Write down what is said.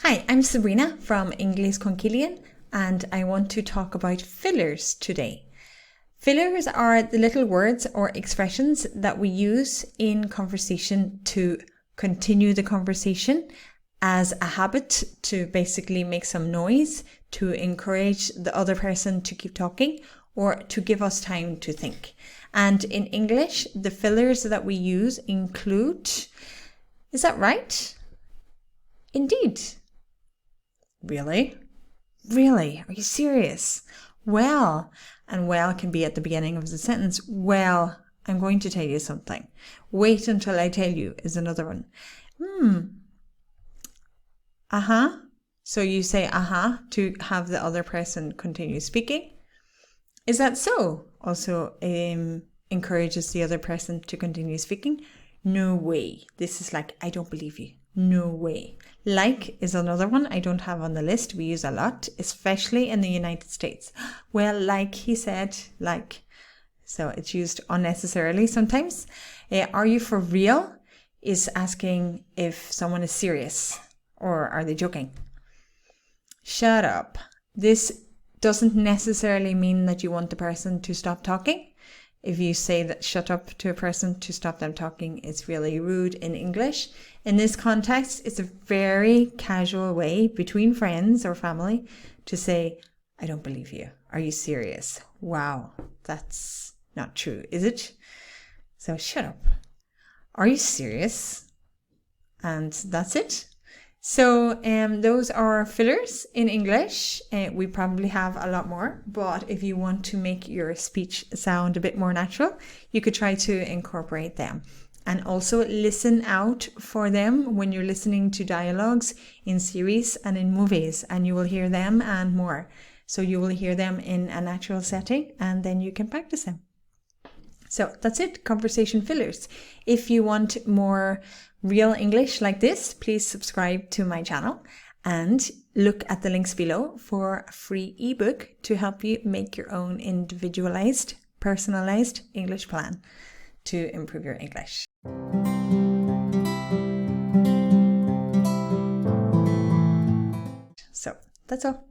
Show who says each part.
Speaker 1: Hi, I'm Sabrina from English con Cillian, and I want to talk about fillers today. Fillers are the little words or expressions that we use in conversation to continue the conversation as a habit, to basically make some noise, to encourage the other person to keep talking, or to give us time to think. And in English, the fillers that we use include, is that right? Indeed. Really? Really? Are you serious? Well, and well can be at the beginning of the sentence. Well, I'm going to tell you something. Wait until I tell you is another one. So you say to have the other person continue speaking. Is that so? Also encourages the other person to continue speaking. No way. This is like, I don't believe you. No way. Like is another one I don't have on the list. We use a lot, especially in the United States. Well, like he said, like. So it's used unnecessarily sometimes. Are you for real? Is asking if someone is serious or are they joking. Shut up. This doesn't necessarily mean that you want the person to stop talking. If you say that shut up to a person to stop them talking, it's really rude in English. In this context, it's a very casual way between friends or family to say, I don't believe you. Are you serious? Wow, that's not true, is it? So shut up. Are you serious? And that's it. So those are fillers in English. We probably have a lot more, but if you want to make your speech sound a bit more natural, you could try to incorporate them. And also listen out for them when you're listening to dialogues in series and in movies, and you will hear them and more. So you will hear them in a natural setting, and then you can practice them. So that's it, conversation fillers. If you want more real English like this, please subscribe to my channel and look at the links below for a free ebook to help you make your own individualized, personalized English plan to improve your English. So that's all.